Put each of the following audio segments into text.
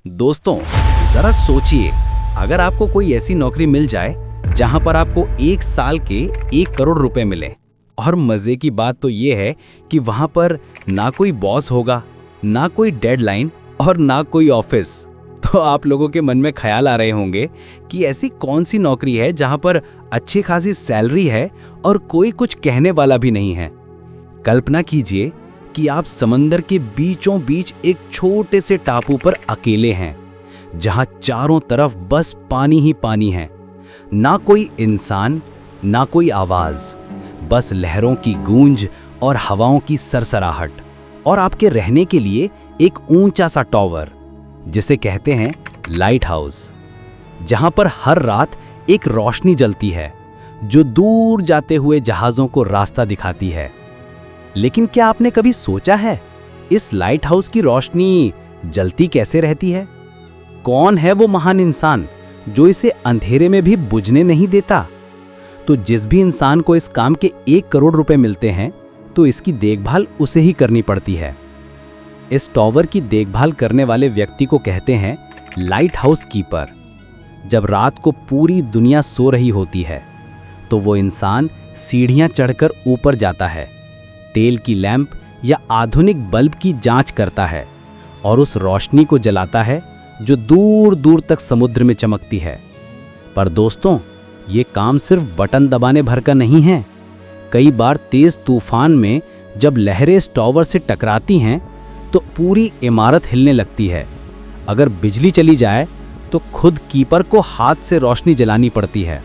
दोस्तों, जरा सोचिए, अगर आपको कोई ऐसी नौकरी मिल जाए जहां पर आपको 1 साल के 1 करोड़ रुपए मिले। और मजे की बात तो ये है कि वहां पर ना कोई बॉस होगा, ना कोई डेडलाइन और ना कोई ऑफिस। तो आप लोगों के मन में ख्याल आ रहे होंगे कि ऐसी कौन सी नौकरी है जहां पर अच्छी खासी सैलरी है और कोई कुछ कहने वाला भी नहीं है। कल्पना कीजिए कि आप समंदर के बीचों बीच एक छोटे से टापू पर अकेले हैं, जहां चारों तरफ बस पानी ही पानी है। ना कोई इंसान, ना कोई आवाज, बस लहरों की गूंज और हवाओं की सरसराहट। और आपके रहने के लिए एक ऊंचा सा टॉवर, जिसे कहते हैं लाइट हाउस, जहां पर हर रात एक रोशनी जलती है जो दूर जाते हुए जहाजों को रास्ता दिखाती है। लेकिन क्या आपने कभी सोचा है, इस लाइट हाउस की रोशनी जलती कैसे रहती है? कौन है वो महान इंसान जो इसे अंधेरे में भी बुझने नहीं देता? तो जिस भी इंसान को इस काम के 1 करोड़ रुपए मिलते हैं, तो इसकी देखभाल उसे ही करनी पड़ती है। इस टॉवर की देखभाल करने वाले व्यक्ति को कहते हैं लाइट हाउस कीपर। जब रात को पूरी दुनिया सो रही होती है, तो वो इंसान सीढ़ियां चढ़कर ऊपर जाता है, तेल की लैंप या आधुनिक बल्ब की जांच करता है और उस रोशनी को जलाता है जो दूर दूर तक समुद्र में चमकती है। पर दोस्तों, ये काम सिर्फ बटन दबाने भर का नहीं है। कई बार तेज तूफान में जब लहरें इस टॉवर से टकराती हैं, तो पूरी इमारत हिलने लगती है। अगर बिजली चली जाए तो खुद कीपर को हाथ से रोशनी जलानी पड़ती है।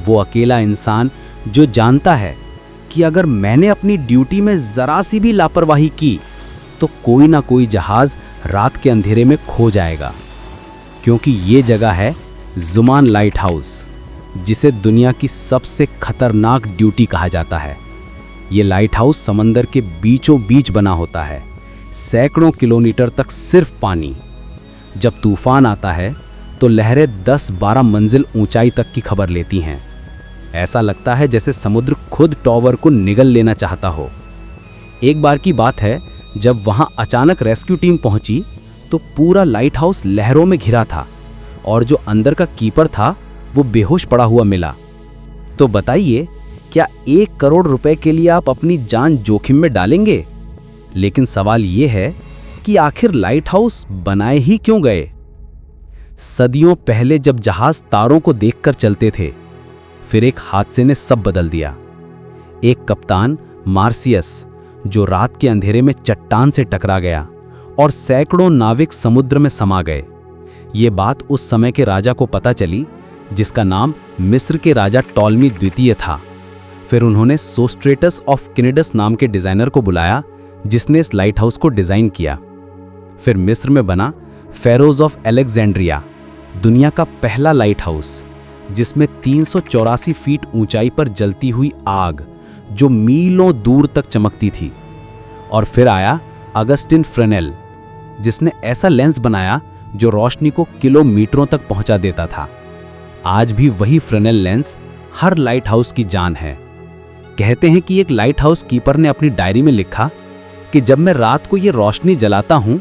वो अकेला इंसान जो जानता है कि अगर मैंने अपनी ड्यूटी में जरा सी भी लापरवाही की, तो कोई ना कोई जहाज रात के अंधेरे में खो जाएगा। क्योंकि ये जगह है जुमान लाइट हाउस, जिसे दुनिया की सबसे खतरनाक ड्यूटी कहा जाता है। ये लाइट हाउस समंदर के बीचों बीच बना होता है, सैकड़ों किलोमीटर तक सिर्फ पानी। जब तूफान आता है तो लहरें 10-12 मंजिल ऊंचाई तक की खबर लेती हैं। ऐसा लगता है जैसे समुद्र खुद टॉवर को निगल लेना चाहता हो। एक बार की बात है, जब वहां अचानक रेस्क्यू टीम पहुंची, तो पूरा लाइट हाउस लहरों में घिरा था और जो अंदर का कीपर था वो बेहोश पड़ा हुआ मिला। तो बताइए, क्या 1 करोड़ रुपए के लिए आप अपनी जान जोखिम में डालेंगे? लेकिन सवाल ये है कि आखिर लाइट हाउस बनाए ही क्यों गए? सदियों पहले जब जहाज तारों को देखकर चलते थे, फिर एक हादसे ने सब बदल दिया। एक कप्तान मार्सियस, जो रात के अंधेरे में चट्टान से टकरा गया और सैकड़ों नाविक समुद्र में समा गए। ये बात उस समय के राजा को पता चली, जिसका नाम मिस्र के राजा टॉलमी द्वितीय था। फिर उन्होंने सोस्ट्रेटस ऑफ किनिडस नाम के डिजाइनर को बुलाया, जिसने इस लाइट हाउस को डिजाइन किया। फिर मिस्र में बना फेरोज ऑफ अलेक्जेंड्रिया, दुनिया का पहला लाइट हाउस, जिसमें 384 फीट ऊंचाई पर जलती हुई आग जो मीलों दूर तक चमकती थी। और फिर आया अगस्टिन फ्रेनेल, जिसने ऐसा लेंस बनाया जो रोशनी को किलोमीटरों तक पहुंचा देता था। आज भी वही फ्रेनेल लेंस हर लाइट हाउस की जान है। कहते हैं कि एक लाइट हाउस कीपर ने अपनी डायरी में लिखा कि जब मैं रात को ये रोशनी जलाता हूं,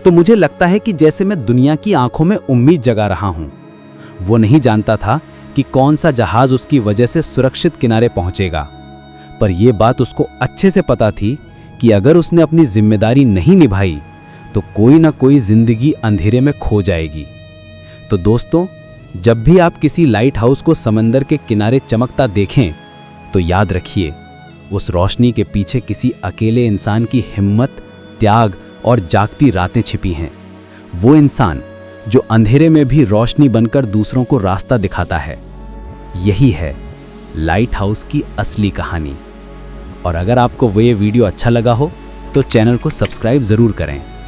तो मुझे लगता है कि जैसे मैं दुनिया की आंखों में उम्मीद जगा रहा हूं। वो नहीं जानता था कि कौन सा जहाज उसकी वजह से सुरक्षित किनारे पहुंचेगा, पर यह बात उसको अच्छे से पता थी कि अगर उसने अपनी जिम्मेदारी नहीं निभाई, तो कोई ना कोई जिंदगी अंधेरे में खो जाएगी। तो दोस्तों, जब भी आप किसी लाइट हाउस को समंदर के किनारे चमकता देखें, तो याद रखिए, उस रोशनी के पीछे किसी अकेले इंसान की हिम्मत, त्याग और जागती रातें छिपी हैं। वो इंसान जो अंधेरे में भी रोशनी बनकर दूसरों को रास्ता दिखाता है। यही है लाइट हाउस की असली कहानी। और अगर आपको वो ये वीडियो अच्छा लगा हो, तो चैनल को सब्सक्राइब ज़रूर करें।